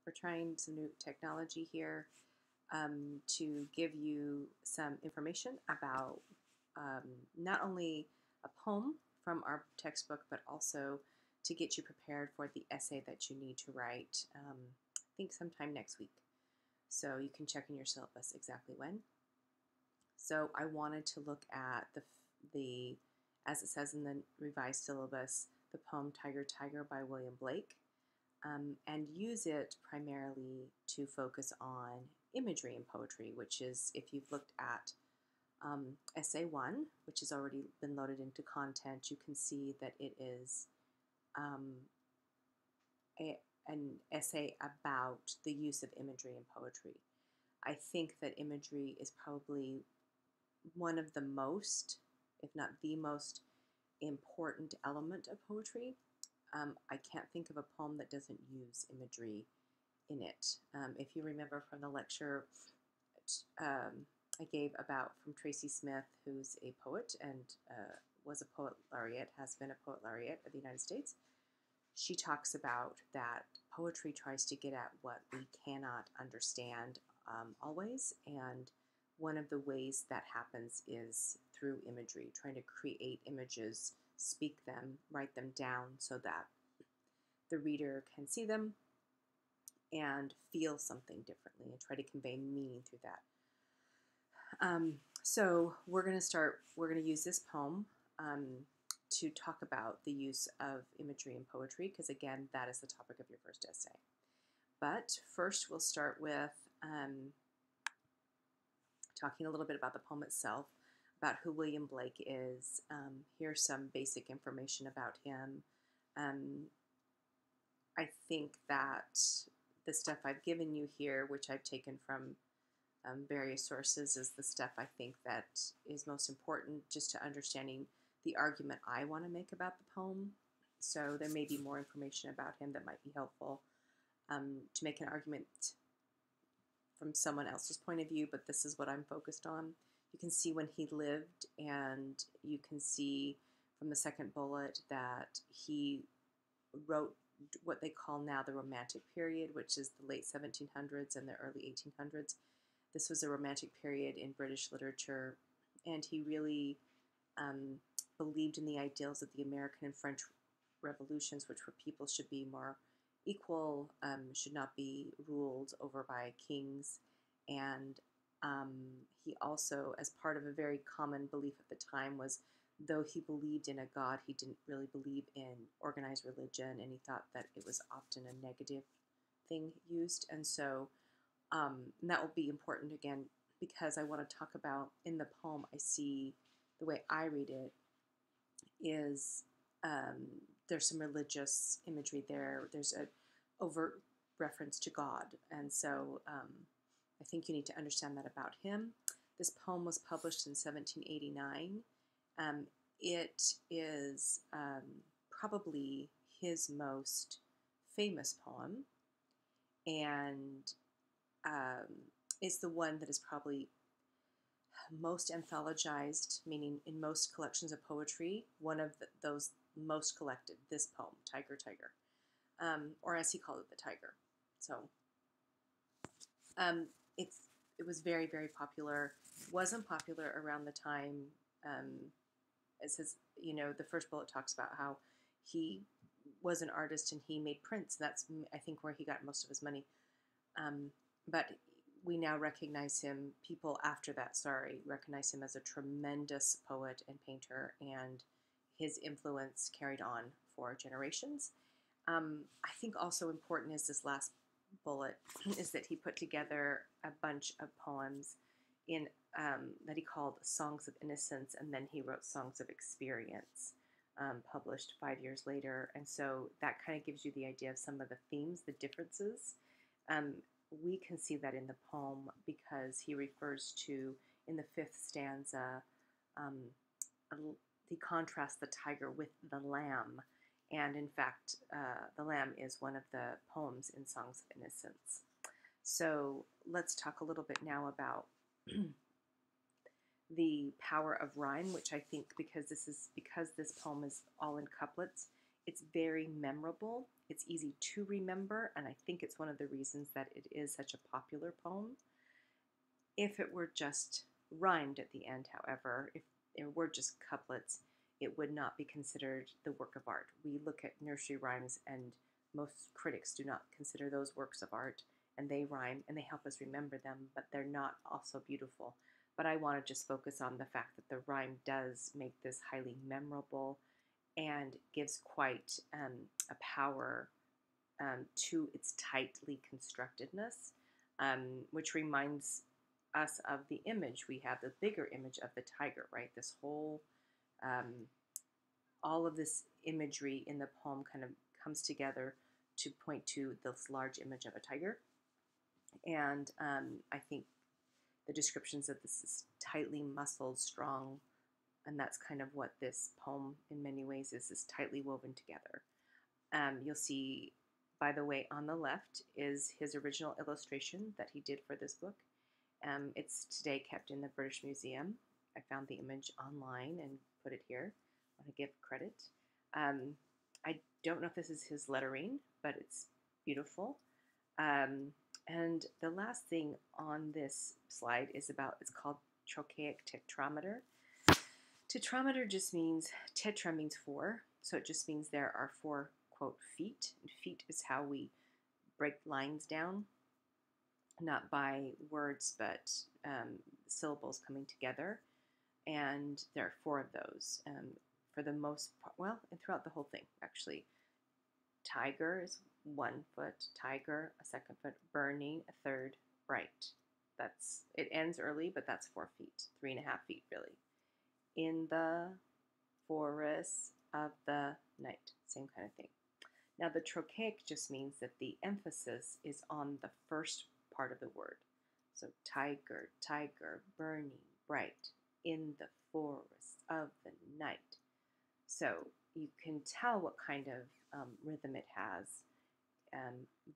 We're trying some new technology here to give you some information about um, not only a poem from our textbook, but also to get you prepared for the essay that you need to write, I think sometime next week. So you can check in your syllabus exactly when. So I wanted to look at the as it says in the revised syllabus, the poem Tiger, Tiger by William Blake, and use it primarily to focus on imagery in poetry, which is, if you've looked at Essay 1, which has already been loaded into content, you can see that it is um, an essay about the use of imagery in poetry. I think that imagery is probably one of the most, if not the most, important element of poetry. I can't think of a poem that doesn't use imagery in it. If you remember from the lecture I gave about from Tracy Smith, who's a poet and was a poet laureate, has been a poet laureate of the United States, she talks about that poetry tries to get at what we cannot understand always, and one of the ways that happens is through imagery, trying to create images, speak them, write them down so that the reader can see them and feel something differently and try to convey meaning through that. So we're going to use this poem to talk about the use of imagery in poetry, because again, that is the topic of your first essay. But first we'll start with talking a little bit about the poem itself, about who William Blake is. Here's some basic information about him. I think that the stuff I've given you here, which I've taken from various sources, is the stuff I think that is most important just to understanding the argument I want to make about the poem. So there may be more information about him that might be helpful to make an argument from someone else's point of view, but this is what I'm focused on. You can see when he lived, and you can see from the second bullet that he wrote what they call now the Romantic period, which is the late 1700s and the early 1800s. This was a Romantic period in British literature, and he really believed in the ideals of the American and French revolutions, which were people should be more equal, should not be ruled over by kings. And he also, as part of a very common belief at the time, was though he believed in a God, he didn't really believe in organized religion, and he thought that it was often a negative thing used. And so and that will be important again, because I want to talk about in the poem, I see the way I read it is there's some religious imagery there. There's an overt reference to God. And so I think you need to understand that about him. This poem was published in 1789. It is probably his most famous poem, and is the one that is probably most anthologized, meaning in most collections of poetry, one of those most collected, this poem, Tiger, Tiger, or as he called it, the Tiger. So it was very, very popular. Wasn't popular around the time, as his, the first bullet talks about how he was an artist and he made prints. That's, I think, where he got most of his money. But we now recognize him, people after that, recognize him as a tremendous poet and painter, and his influence carried on for generations. I think also important is this last bullet, is that he put together a bunch of poems in that he called Songs of Innocence, and then he wrote Songs of Experience, published 5 years later. And so that kind of gives you the idea of some of the themes, the differences. We can see that in the poem because he refers to, in the fifth stanza, he contrasts the tiger with the lamb. And in fact, the lamb is one of the poems in Songs of Innocence. So let's talk a little bit now about the power of rhyme, which I think because this poem is all in couplets, it's very memorable. It's easy to remember, and I think it's one of the reasons that it is such a popular poem. If it were just rhymed at the end, however, if it were just couplets, it would not be considered the work of art. We look at nursery rhymes, and most critics do not consider those works of art, and they rhyme and they help us remember them, but they're not also beautiful. But I want to just focus on the fact that the rhyme does make this highly memorable and gives quite a power to its tightly constructedness, which reminds us of the image we have, the bigger image of the tiger, right? This whole, all of this imagery in the poem kind of comes together to point to this large image of a tiger. And I think the descriptions of this is tightly muscled, strong, and that's kind of what this poem in many ways is tightly woven together. You'll see, by the way, on the left is his original illustration that he did for this book. It's today kept in the British Museum. I found the image online and put it here. I want to give credit. I don't know if this is his lettering, but it's beautiful. And the last thing on this slide is about, it's called trochaic tetrameter. Tetrameter just means, tetra means 4, so it just means there are 4, quote, feet. And feet is how we break lines down, not by words, but syllables coming together. And there are 4 of those for the most part, well, and throughout the whole thing, actually. Tiger is 1 foot, tiger, a 2nd foot, burning, a 3rd, bright. That's, it ends early, but that's 4 feet, 3.5 feet really. In the forest of the night, same kind of thing. Now the trochaic just means that the emphasis is on the first part of the word. So tiger, tiger, burning, bright, in the forest of the night. So you can tell what kind of rhythm it has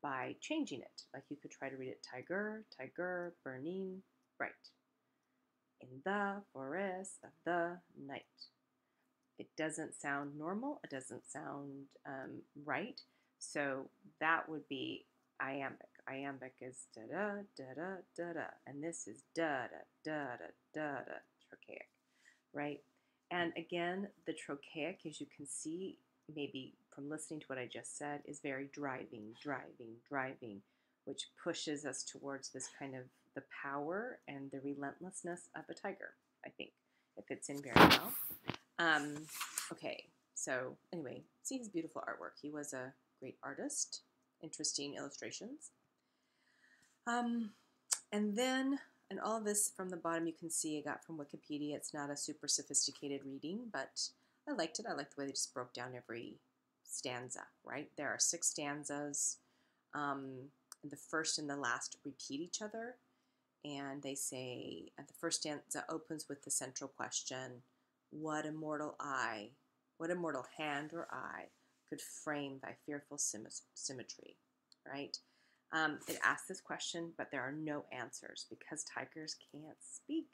by changing it. Like you could try to read it tiger, tiger, burning, bright. In the forest of the night. It doesn't sound normal. It doesn't sound right. So that would be iambic. Iambic is da-da, da-da, da-da. And this is da-da, da-da, da-da, trochaic, right? And again, the trochaic, as you can see, maybe from listening to what I just said, is very driving, driving, driving, which pushes us towards this kind of the power and the relentlessness of a tiger, I think. It fits in very well. Okay, so anyway, see his beautiful artwork. He was a great artist. Interesting illustrations. And then, and all of this from the bottom you can see I got from Wikipedia. It's not a super sophisticated reading, but I liked it. I liked the way they just broke down every stanza, right? There are 6 stanzas. The first and the last repeat each other. And they say, the first stanza opens with the central question, what immortal eye, what immortal hand or eye could frame thy fearful symmetry, right? It asks this question, but there are no answers because tigers can't speak.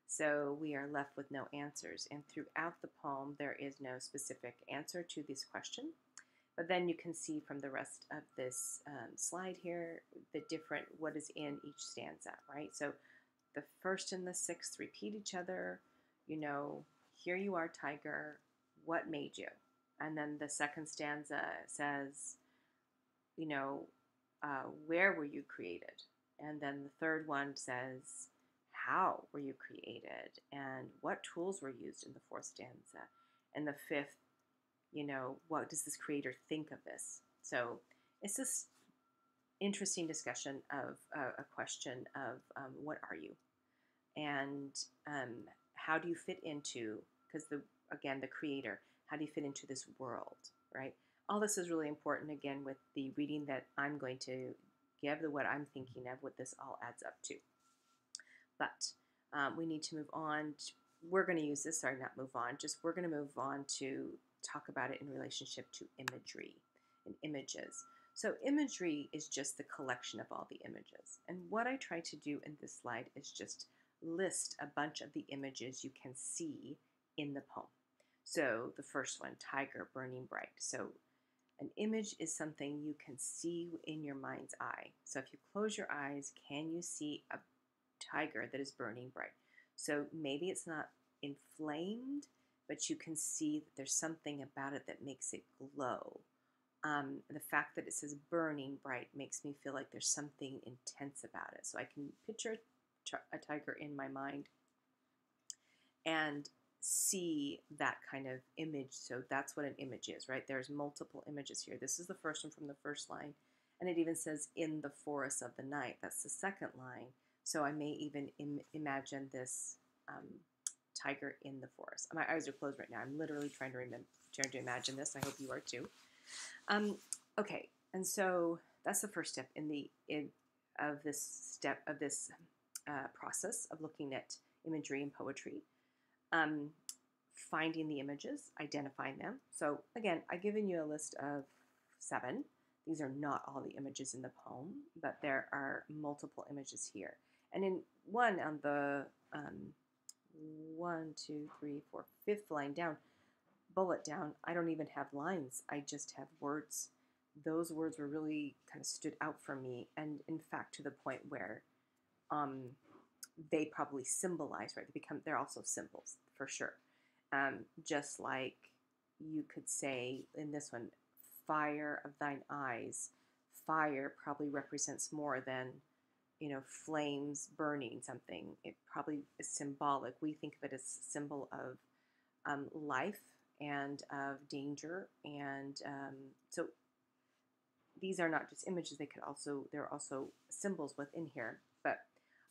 So we are left with no answers. And throughout the poem, there is no specific answer to this question. But then you can see from the rest of this slide here, the different, what is in each stanza, right? So the first and the 6th repeat each other, you know, here you are, tiger, what made you? And then the 2nd stanza says, you know, where were you created? And then the 3rd one says, how were you created? And what tools were used in the 4th stanza? And the 5th, you know, what does this creator think of this? So it's this interesting discussion of a question of what are you? And how do you fit into, because again, the creator, how do you fit into this world, right? All this is really important, again, with the reading that I'm going to give, what I'm thinking of, what this all adds up to. But we need to move on. We're going to use this, sorry, not move on, just we're going to move on to talk about it in relationship to imagery and images. So imagery is just the collection of all the images. And what I try to do in this slide is just list a bunch of the images you can see in the poem. So the first one, tiger, burning bright. So An image is something you can see in your mind's eye. So if you close your eyes, can you see a tiger that is burning bright? So maybe it's not inflamed, but you can see that there's something about it that makes it glow. The fact that it says burning bright makes me feel like there's something intense about it. So I can picture a tiger in my mind and see that kind of image. So that's what an image is, right? There's multiple images here. This is the first one from the first line. And it even says in the forest of the night. That's the second line. So I may even imagine this tiger in the forest. My eyes are closed right now. I'm literally trying to imagine this. I hope you are too. Okay, and so that's the first step of this process of looking at imagery and poetry. Finding the images, identifying them. So again, I've given you a list of 7. These are not all the images in the poem, but there are multiple images here. And in one on the 5th line down, bullet down, I don't even have lines. I just have words. Those words were really kind of stood out for me, and in fact to the point where they probably symbolize, right? They're also symbols for sure. Just like you could say in this one, fire of thine eyes. Fire probably represents more than, flames burning something. It probably is symbolic. We think of it as a symbol of life and of danger. And so these are not just images. There are also symbols within here. But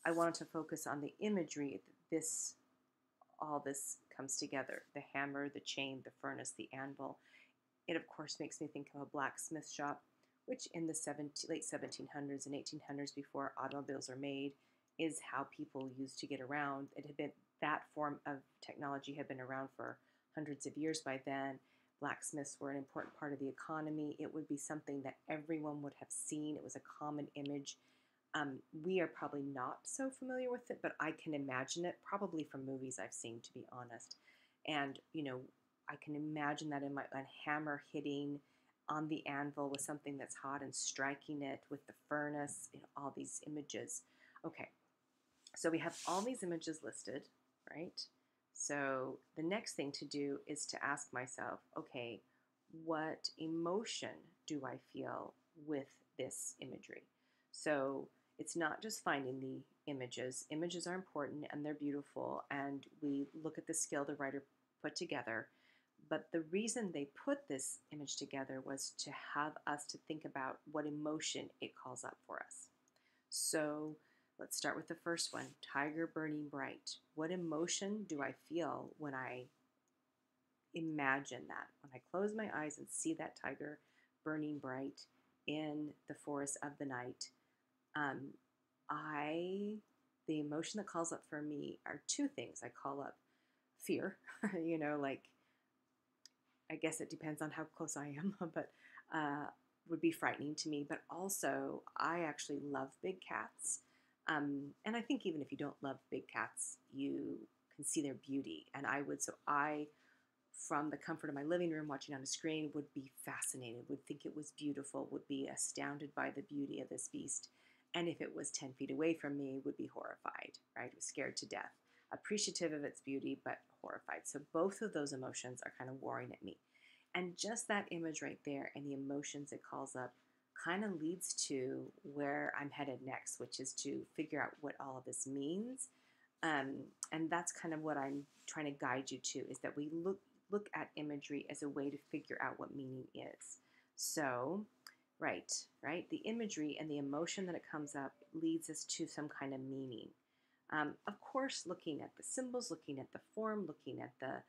I wanted to focus on the imagery. All this comes together. The hammer, the chain, the furnace, the anvil. It, of course, makes me think of a blacksmith shop, which in the late 1700s and 1800s, before automobiles are made, is how people used to get around. That form of technology had been around for hundreds of years by then. Blacksmiths were an important part of the economy. It would be something that everyone would have seen. It was a common image. We are probably not so familiar with it, but I can imagine it, probably from movies I've seen, to be honest. And, I can imagine that a hammer hitting on the anvil with something that's hot and striking it with the furnace, all these images. Okay, so we have all these images listed, right? So the next thing to do is to ask myself, okay, what emotion do I feel with this imagery? So it's not just finding the images. Images are important and they're beautiful, and we look at the skill the writer put together. But the reason they put this image together was to have us to think about what emotion it calls up for us. So let's start with the first one, tiger burning bright. What emotion do I feel when I imagine that? When I close my eyes and see that tiger burning bright in the forest of the night, the emotion that calls up for me are 2 things. I call up fear, like, I guess it depends on how close I am, but would be frightening to me. But also, I actually love big cats. And I think even if you don't love big cats, you can see their beauty. And I, from the comfort of my living room, watching on a screen, would be fascinated, would think it was beautiful, would be astounded by the beauty of this beast. And if it was 10 feet away from me, would be horrified, right? Was scared to death. Appreciative of its beauty, but horrified. So both of those emotions are kind of warring at me. And just that image right there and the emotions it calls up kind of leads to where I'm headed next, which is to figure out what all of this means. And that's kind of what I'm trying to guide you to, is that we look at imagery as a way to figure out what meaning is. So, right, the imagery and the emotion that it comes up leads us to some kind of meaning. Of course, looking at the symbols, looking at the form, looking at the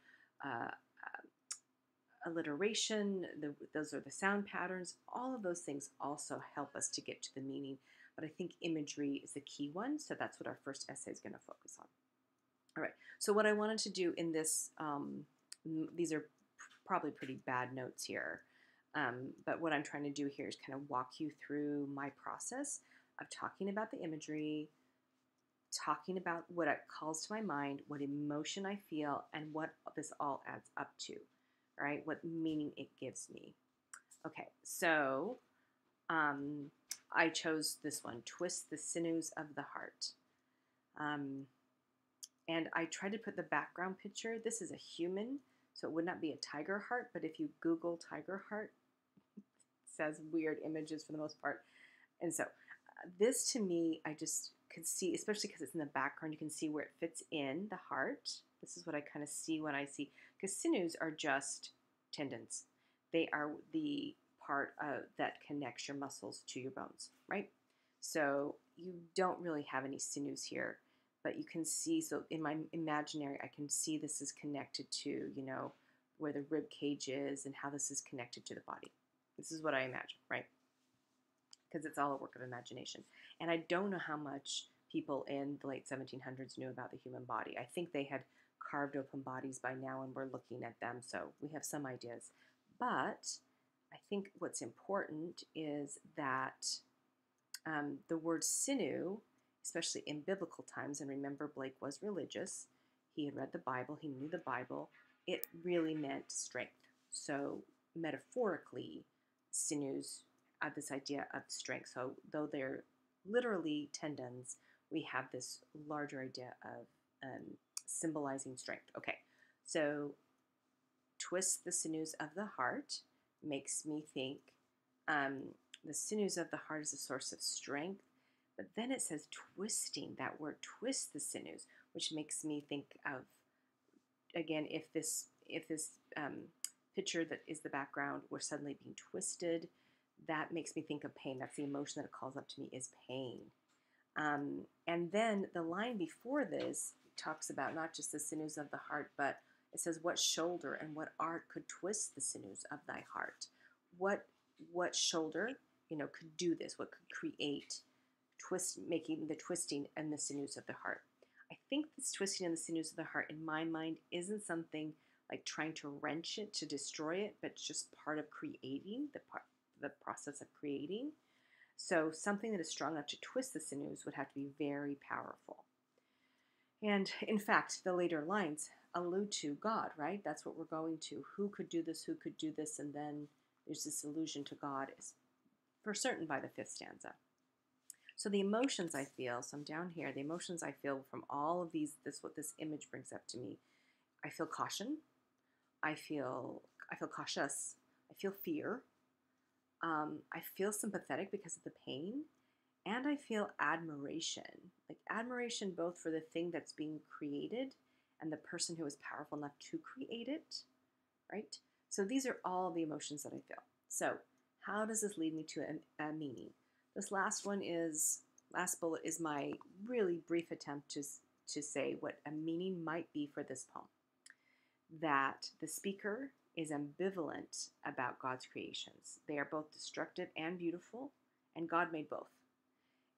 alliteration, those are the sound patterns, all of those things also help us to get to the meaning. But I think imagery is the key one, so that's what our first essay is going to focus on. All right, so what I wanted to do in this, these are probably pretty bad notes here, but what I'm trying to do here is kind of walk you through my process of talking about the imagery, talking about what it calls to my mind, what emotion I feel, and what this all adds up to, right? What meaning it gives me. Okay, so I chose this one, Twist the Sinews of the Heart. Um, and I tried to put the background picture. This is a human, so it would not be a tiger heart, but if you Google tiger heart, it says weird images for the most part. And so this to me, I just could see, especially because it's in the background, you can see where it fits in the heart. This is what I kind of see when I see, because sinews are just tendons. They are the part that connects your muscles to your bones, right? So you don't really have any sinews here, but you can see, so in my imaginary, I can see this is connected to, where the rib cage is and how this is connected to the body. This is what I imagine, right? Because it's all a work of imagination. And I don't know how much people in the late 1700s knew about the human body. I think they had carved open bodies by now and we're looking at them, so we have some ideas. But I think what's important is that the word sinew, especially in biblical times, and remember Blake was religious, he had read the Bible, he knew the Bible, it really meant strength. So metaphorically, sinews have this idea of strength. So though they're literally tendons, we have this larger idea of symbolizing strength. Okay, so twist the sinews of the heart makes me think the sinews of the heart is a source of strength. But then it says twisting, that word twist the sinews, which makes me think of, again, if this picture that is the background were suddenly being twisted, that makes me think of pain. That's the emotion that it calls up to me, is pain. And then the line before this talks about not just the sinews of the heart, but it says, what shoulder and what art could twist the sinews of thy heart? What shoulder, could do this? What could create making the twisting and the sinews of the heart? I think this twisting and the sinews of the heart, in my mind, isn't something like trying to wrench it to destroy it, but it's just part of creating, the process of creating. So something that is strong enough to twist the sinews would have to be very powerful. And in fact, the later lines allude to God, right? That's what we're going to. Who could do this? Who could do this? And then there's this allusion to God, is for certain by the 5th stanza. So the emotions I feel, so I'm down here, the emotions I feel from all of these, what this image brings up to me, I feel caution, I feel cautious, I feel fear, I feel sympathetic because of the pain, and I feel admiration. Like admiration both for the thing that's being created and the person who is powerful enough to create it, right? So these are all the emotions that I feel. So how does this lead me to a meaning? This last bullet is my really brief attempt to say what a meaning might be for this poem. That the speaker is ambivalent about God's creations. They are both destructive and beautiful, and God made both.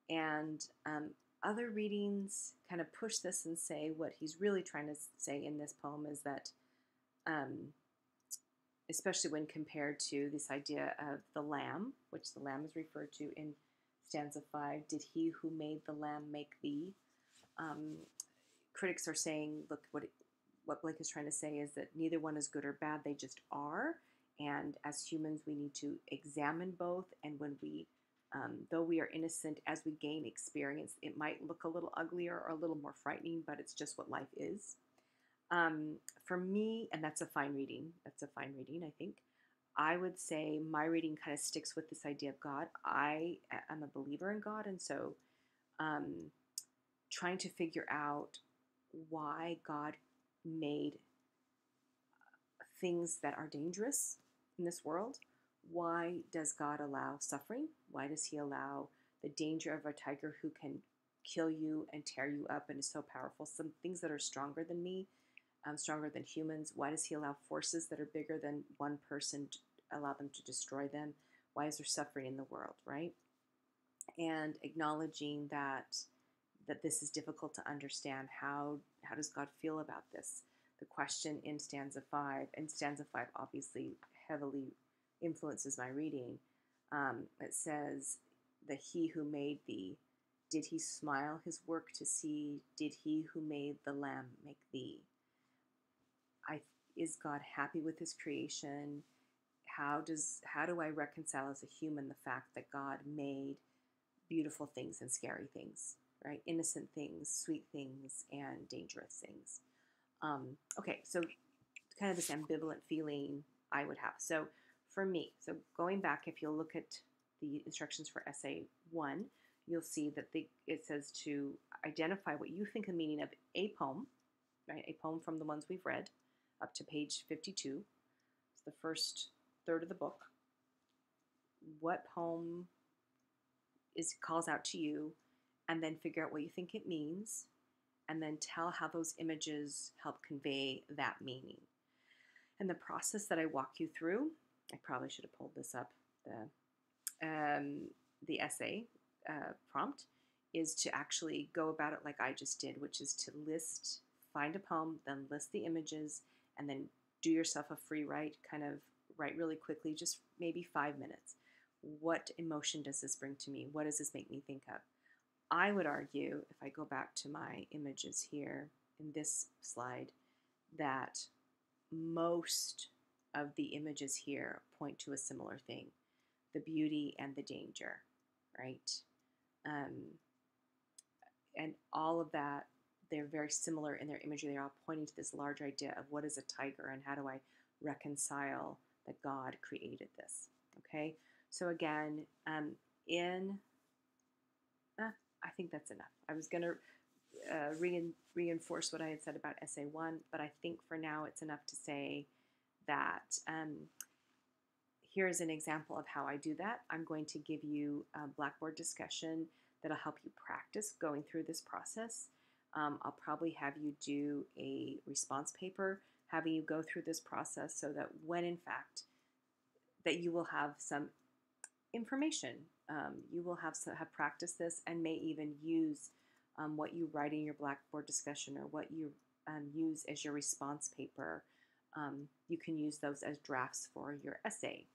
And other readings kind of push this and say what he's really trying to say in this poem is that, especially when compared to this idea of the lamb, which the lamb is referred to in stanza 5, did he who made the lamb make thee? Critics are saying, look, what Blake is trying to say is that neither one is good or bad, they just are. And as humans, we need to examine both. And when we, though we are innocent, as we gain experience, it might look a little uglier or a little more frightening, but it's just what life is. For me, and that's a fine reading, I think, I would say my reading kind of sticks with this idea of God. I am a believer in God, and so trying to figure out why God made things that are dangerous in this world. Why does God allow suffering? Why does he allow the danger of a tiger who can kill you and tear you up and is so powerful? Some things that are stronger than me, stronger than humans. Why does he allow forces that are bigger than one person to allow them to destroy them? Why is there suffering in the world, right? And acknowledging that this is difficult to understand. How does God feel about this? The question in stanza 5, and stanza 5 obviously heavily influences my reading. It says that he who made thee, did he smile his work to see? Did he who made the lamb make thee? Is God happy with his creation? how do I reconcile as a human the fact that God made beautiful things and scary things, right? Innocent things, sweet things, and dangerous things. Okay, so kind of this ambivalent feeling I would have. So for me, so going back, if you'll look at the instructions for essay 1, you'll see that it says to identify what you think the meaning of a poem, right? A poem from the ones we've read up to page 52. It's the first third of the book. What poem calls out to you, and then figure out what you think it means, and then tell how those images help convey that meaning. And the process that I walk you through, I probably should have pulled this up, the essay prompt, is to actually go about it like I just did, which is to find a poem, then list the images, and then do yourself a free write, kind of write really quickly, just maybe 5 minutes. What emotion does this bring to me? What does this make me think of? I would argue, if I go back to my images here in this slide, that most of the images here point to a similar thing, the beauty and the danger, right? And all of that, they're very similar in their imagery. They're all pointing to this large idea of what is a tiger and how do I reconcile that God created this, okay? So again, I think that's enough. I was going to reinforce what I had said about essay 1, but I think for now it's enough to say that here's an example of how I do that. I'm going to give you a Blackboard discussion that'll help you practice going through this process. I'll probably have you do a response paper, having you go through this process so that when in fact that you will have some information, you will have practiced this and may even use what you write in your Blackboard discussion or what you use as your response paper. You can use those as drafts for your essay.